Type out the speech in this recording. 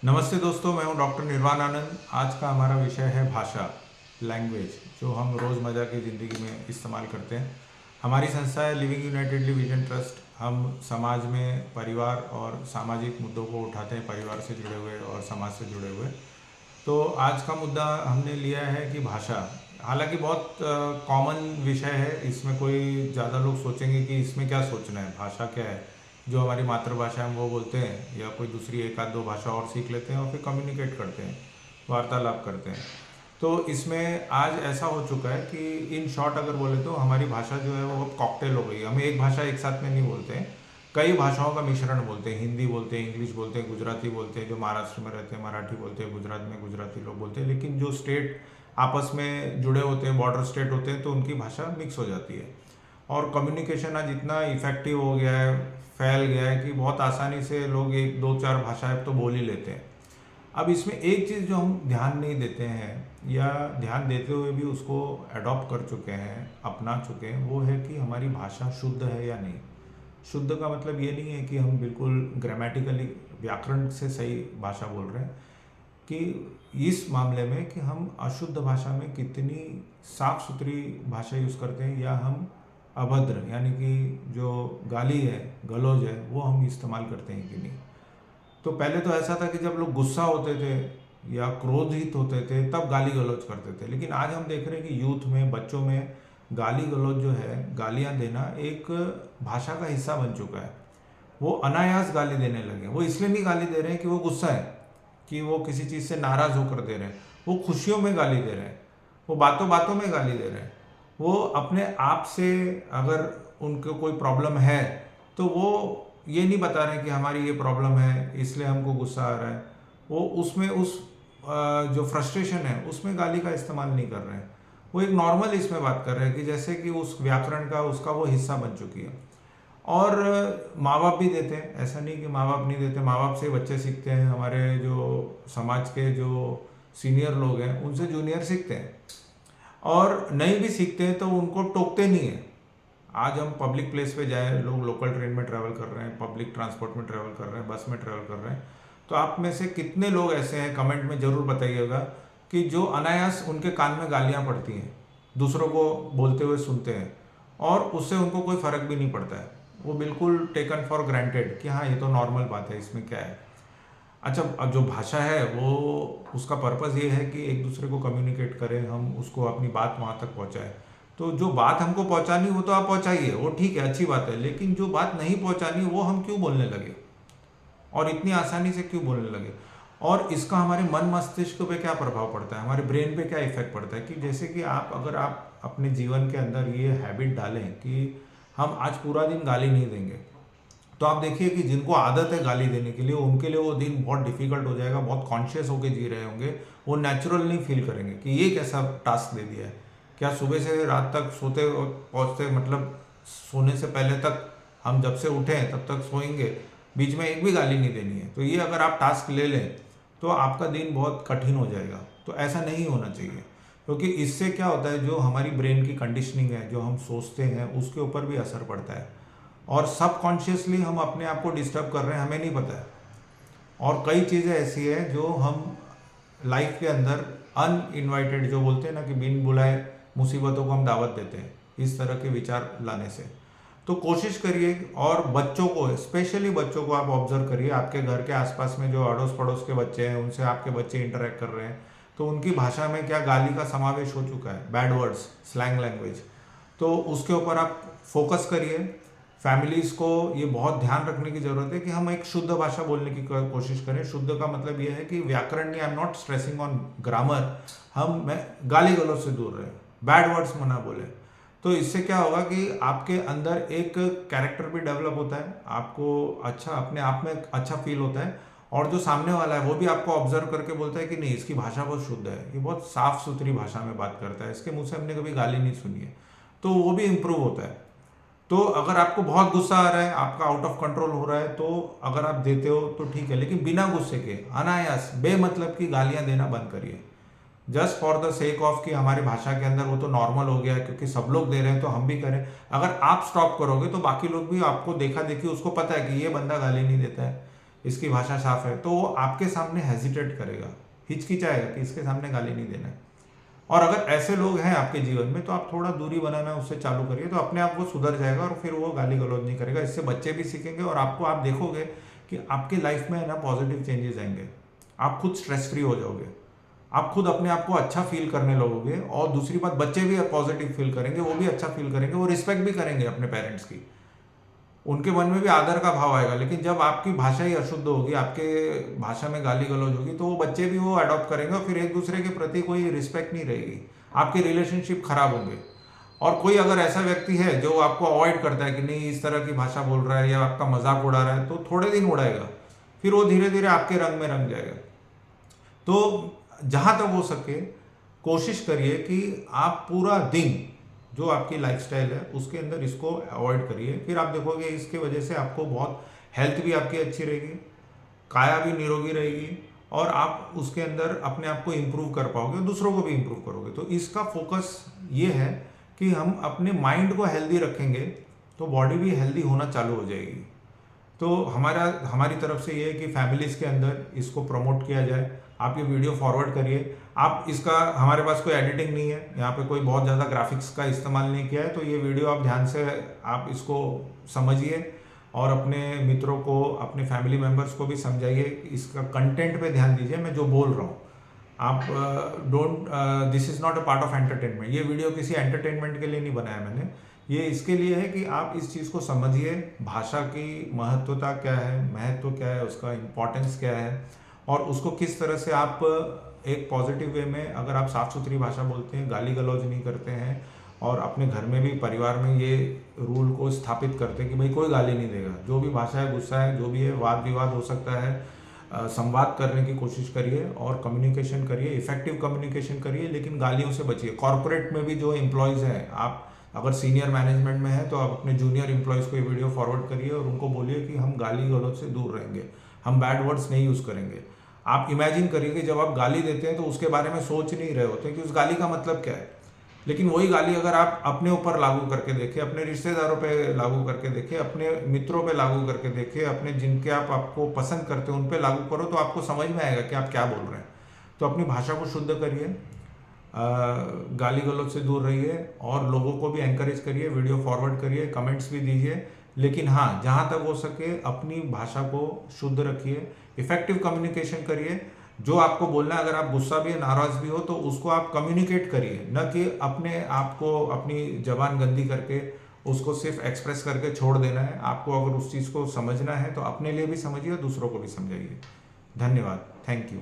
नमस्ते दोस्तों, मैं हूं डॉक्टर निर्वाण आनंद। आज का हमारा विषय है भाषा, लैंग्वेज, जो हम रोज़मर्रा की ज़िंदगी में इस्तेमाल करते हैं। हमारी संस्था है लिविंग यूनाइटेडली विजन ट्रस्ट। हम समाज में परिवार और सामाजिक मुद्दों को उठाते हैं, परिवार से जुड़े हुए और समाज से जुड़े हुए। तो आज का मुद्दा हमने लिया है कि भाषा, हालांकि बहुत कॉमन विषय है। इसमें कोई ज़्यादा लोग सोचेंगे कि इसमें क्या सोचना है, भाषा क्या है। जो हमारी मातृभाषा है वो बोलते हैं, या कोई दूसरी एक आध दो भाषा और सीख लेते हैं और फिर कम्युनिकेट करते हैं, वार्तालाप करते हैं। तो इसमें आज ऐसा हो चुका है कि इन शॉर्ट अगर बोले तो हमारी भाषा जो है वो कॉकटेल हो गई है। हम एक भाषा एक साथ में नहीं बोलते हैं, कई भाषाओं का मिश्रण बोलते हैं। हिंदी बोलते हैं, इंग्लिश बोलते हैं, गुजराती बोलते हैं, जो महाराष्ट्र में रहते हैं मराठी बोलते हैं, गुजरात में गुजराती लोग बोलते हैं। लेकिन जो स्टेट आपस में जुड़े होते हैं, बॉर्डर स्टेट होते हैं, तो उनकी भाषा मिक्स हो जाती है। और कम्युनिकेशन आज इतना इफेक्टिव हो गया है, फैल गया है कि बहुत आसानी से लोग एक दो चार भाषाएं तो बोल ही लेते हैं। अब इसमें एक चीज़ जो हम ध्यान नहीं देते हैं, या ध्यान देते हुए भी उसको अडॉप्ट कर चुके हैं, अपना चुके हैं, वो है कि हमारी भाषा शुद्ध है या नहीं। शुद्ध का मतलब ये नहीं है कि हम बिल्कुल ग्रामेटिकली व्याकरण से सही भाषा बोल रहे हैं, कि इस मामले में कि हम अशुद्ध भाषा में कितनी साफ सुथरी भाषा यूज़ करते हैं, या हम अभद्र यानी कि जो गाली है, गलौज है, वो हम इस्तेमाल करते हैं कि नहीं। तो पहले तो ऐसा था कि जब लोग गुस्सा होते थे या क्रोधित होते थे तब गाली गलौज करते थे। लेकिन आज हम देख रहे हैं कि यूथ में, बच्चों में गाली गलौज जो है, गालियाँ देना एक भाषा का हिस्सा बन चुका है। वो अनायास गाली देने लगे। वो इसलिए नहीं गाली दे रहे हैं कि वो गुस्सा है, कि वो किसी चीज़ से नाराज़ होकर दे रहे हैं। वो खुशियों में गाली दे रहे हैं, वो बातों बातों में गाली दे रहे हैं। वो अपने आप से, अगर उनको कोई प्रॉब्लम है तो वो ये नहीं बता रहे कि हमारी ये प्रॉब्लम है इसलिए हमको गुस्सा आ रहा है। वो उसमें जो फ्रस्ट्रेशन है उसमें गाली का इस्तेमाल नहीं कर रहे हैं। वो एक नॉर्मल इसमें बात कर रहे हैं कि जैसे कि उस व्याकरण का उसका वो हिस्सा बन चुकी है। और माँ बाप भी देते हैं, ऐसा नहीं कि माँ बाप नहीं देते। माँ बाप से बच्चे सीखते हैं, हमारे जो समाज के जो सीनियर लोग हैं उनसे जूनियर सीखते हैं, और नहीं भी सीखते हैं तो उनको टोकते नहीं हैं। आज हम पब्लिक प्लेस पे जाएं, लोग लोकल ट्रेन में ट्रैवल कर रहे हैं, पब्लिक ट्रांसपोर्ट में ट्रैवल कर रहे हैं, बस में ट्रैवल कर रहे हैं, तो आप में से कितने लोग ऐसे हैं, कमेंट में ज़रूर बताइएगा, कि जो अनायास उनके कान में गालियाँ पड़ती हैं, दूसरों को बोलते हुए सुनते हैं, और उससे उनको कोई फ़र्क भी नहीं पड़ता है। वो बिल्कुल टेकन फॉर ग्रांटेड कि हाँ ये तो नॉर्मल बात है, इसमें क्या है। अच्छा, अब जो भाषा है वो, उसका पर्पज़ ये है कि एक दूसरे को कम्युनिकेट करें, हम उसको अपनी बात वहाँ तक पहुँचाएं। तो जो बात हमको पहुँचानी वो तो आप पहुँचाइए, वो ठीक है, अच्छी बात है। लेकिन जो बात नहीं पहुँचानी वो हम क्यों बोलने लगे, और इतनी आसानी से क्यों बोलने लगे। और इसका हमारे मन मस्तिष्क पे क्या प्रभाव पड़ता है, हमारे ब्रेन पे क्या इफेक्ट पड़ता है। कि जैसे कि अगर आप अपने जीवन के अंदर ये हैबिट डालें कि हम आज पूरा दिन गाली नहीं देंगे, तो आप देखिए कि जिनको आदत है गाली देने के लिए, उनके लिए वो दिन बहुत डिफिकल्ट हो जाएगा। बहुत कॉन्शियस होकर जी रहे होंगे, वो नेचुरल नहीं फील करेंगे कि ये कैसा टास्क दे दिया है। क्या सुबह से रात तक सोते पहुँचते, मतलब सोने से पहले तक हम जब से उठें तब तक सोएंगे, बीच में एक भी गाली नहीं देनी है। तो ये अगर आप टास्क ले लें तो आपका दिन बहुत कठिन हो जाएगा। तो ऐसा नहीं होना चाहिए, क्योंकि इससे क्या होता है, जो हमारी ब्रेन की कंडीशनिंग है, जो हम सोचते हैं, उसके ऊपर भी असर पड़ता है। और सबकॉन्शियसली हम अपने आप को डिस्टर्ब कर रहे हैं, हमें नहीं पता है। और कई चीज़ें ऐसी है जो हम लाइफ के अंदर अनइनवाइटेड, जो बोलते हैं ना कि बिन बुलाए मुसीबतों को हम दावत देते हैं, इस तरह के विचार लाने से। तो कोशिश करिए, और बच्चों को, स्पेशली बच्चों को आप ऑब्जर्व करिए। आपके घर के आसपास में जो अड़ोस पड़ोस के बच्चे हैं, उनसे आपके बच्चे इंटरेक्ट कर रहे हैं, तो उनकी भाषा में क्या गाली का समावेश हो चुका है, बैड वर्ड्स, स्लैंग लैंग्वेज। तो उसके ऊपर आप फोकस करिए। फैमिलीज़ को ये बहुत ध्यान रखने की ज़रूरत है कि हम एक शुद्ध भाषा बोलने की कोशिश करें। शुद्ध का मतलब ये है कि व्याकरण नहीं, I am not stressing on grammar. मैं गाली गलौज से दूर रहें, बैड वर्ड्स मना बोले। तो इससे क्या होगा कि आपके अंदर एक कैरेक्टर भी डेवलप होता है, आपको अच्छा, अपने आप में अच्छा फील होता है, और जो सामने वाला है वो भी आपको ऑब्जर्व करके बोलता है कि नहीं, इसकी भाषा बहुत शुद्ध है, ये बहुत साफ सुथरी भाषा में बात करता है, इसके मुंह से हमने कभी गाली नहीं सुनी है। तो वो भी इम्प्रूव होता है। तो अगर आपको बहुत गुस्सा आ रहा है, आपका आउट ऑफ कंट्रोल हो रहा है, तो अगर आप देते हो तो ठीक है, लेकिन बिना गुस्से के अनायास बेमतलब की गालियां देना बंद करिए। Just for the sake of कि हमारी भाषा के अंदर वो तो नॉर्मल हो गया है, क्योंकि सब लोग दे रहे हैं तो हम भी करें। अगर आप स्टॉप करोगे तो बाकी लोग भी, आपको देखा देखी उसको पता है कि ये बंदा गाली नहीं देता है, इसकी भाषा साफ है, तो वो आपके सामने हेजिटेट करेगा, हिचकिचाएगा कि इसके सामने गाली नहीं देना है। और अगर ऐसे लोग हैं आपके जीवन में तो आप थोड़ा दूरी बनाना उससे चालू करिए, तो अपने आप वो सुधर जाएगा और फिर वो गाली गलौज नहीं करेगा। इससे बच्चे भी सीखेंगे और आपको, आप देखोगे कि आपकी लाइफ में ना पॉजिटिव चेंजेस आएंगे। आप खुद स्ट्रेस फ्री हो जाओगे, आप खुद अपने आप को अच्छा फील करने लगोगे। और दूसरी बात, बच्चे भी पॉजिटिव फील करेंगे, वो भी अच्छा फील करेंगे, वो रिस्पेक्ट भी करेंगे अपने पेरेंट्स की, उनके मन में भी आदर का भाव आएगा। लेकिन जब आपकी भाषा ही अशुद्ध होगी, आपके भाषा में गाली गलौज होगी, तो वो बच्चे भी वो अडॉप्ट करेंगे और फिर एक दूसरे के प्रति कोई रिस्पेक्ट नहीं रहेगी, आपके रिलेशनशिप खराब होंगे। और कोई अगर ऐसा व्यक्ति है जो आपको अवॉइड करता है कि नहीं इस तरह की भाषा बोल रहा है या आपका मजाक उड़ा रहा है, तो थोड़े दिन उड़ाएगा, फिर वो धीरे धीरे आपके रंग में रंग जाएगा। तो जहाँ तक हो सके कोशिश करिए कि आप पूरा दिन जो आपकी लाइफस्टाइल है उसके अंदर इसको अवॉइड करिए। फिर आप देखोगे इसके वजह से आपको बहुत हेल्थ भी आपकी अच्छी रहेगी, काया भी निरोगी रहेगी और आप उसके अंदर अपने आप को इम्प्रूव कर पाओगे, दूसरों को भी इम्प्रूव करोगे। तो इसका फोकस ये है कि हम अपने माइंड को हेल्दी रखेंगे तो बॉडी भी हेल्दी होना चालू हो जाएगी। तो हमारी तरफ से ये है कि फैमिलीज़ के अंदर इसको प्रमोट किया जाए। आप ये वीडियो फॉरवर्ड करिए। आप इसका, हमारे पास कोई एडिटिंग नहीं है, यहाँ पे कोई बहुत ज़्यादा ग्राफिक्स का इस्तेमाल नहीं किया है, तो ये वीडियो आप ध्यान से आप इसको समझिए और अपने मित्रों को, अपने फैमिली मेम्बर्स को भी समझाइए, इसका कंटेंट पे ध्यान दीजिए। मैं जो बोल रहा हूँ आप this is not a part of entertainment. ये वीडियो किसी एंटरटेनमेंट के लिए नहीं बनाया मैंने, ये इसके लिए है कि आप इस चीज़ को समझिए, भाषा की महत्वता क्या है, महत्व क्या है, उसका इम्पोर्टेंस क्या है और उसको किस तरह से आप एक पॉजिटिव वे में, अगर आप साफ़ सुथरी भाषा बोलते हैं, गाली गलौज नहीं करते हैं और अपने घर में भी, परिवार में ये रूल को स्थापित करते हैं कि भाई कोई गाली नहीं देगा, जो भी भाषा है, गुस्सा है, जो भी है, वाद विवाद हो सकता है, संवाद करने की कोशिश करिए और कम्युनिकेशन करिए, इफेक्टिव कम्युनिकेशन करिए, लेकिन गालियों से बचिए। कॉर्पोरेट में भी जो एम्प्लॉयज़ हैं, आप अगर सीनियर मैनेजमेंट में है तो आप अपने जूनियर एम्प्लॉयज़ को ये वीडियो फॉरवर्ड करिए और उनको बोलिए कि हम गाली गलौज से दूर रहेंगे, हम बैड वर्ड्स नहीं यूज़ करेंगे। आप इमेजिन करिए कि जब आप गाली देते हैं तो उसके बारे में सोच नहीं रहे होते कि उस गाली का मतलब क्या है, लेकिन वही गाली अगर आप अपने ऊपर लागू करके देखें, अपने रिश्तेदारों पे लागू करके देखें, अपने मित्रों पे लागू करके देखें, अपने जिनके आपको पसंद करते हैं उन पे लागू करो, तो आपको समझ में आएगा कि आप क्या बोल रहे हैं। तो अपनी भाषा को शुद्ध करिए, गाली गलौज से दूर रहिए और लोगों को भी एंकरेज करिए, वीडियो फॉरवर्ड करिए, कमेंट्स भी दीजिए। लेकिन हाँ, जहाँ तक हो सके अपनी भाषा को शुद्ध रखिए, इफेक्टिव कम्युनिकेशन करिए। जो आपको बोलना है, अगर आप गुस्सा भी, नाराज भी हो तो उसको आप कम्युनिकेट करिए, न कि अपने आप को अपनी जबान गंदी करके उसको सिर्फ एक्सप्रेस करके छोड़ देना है। आपको अगर उस चीज़ को समझना है तो अपने लिए भी समझिए, दूसरों को भी समझाइए। धन्यवाद, थैंक यू।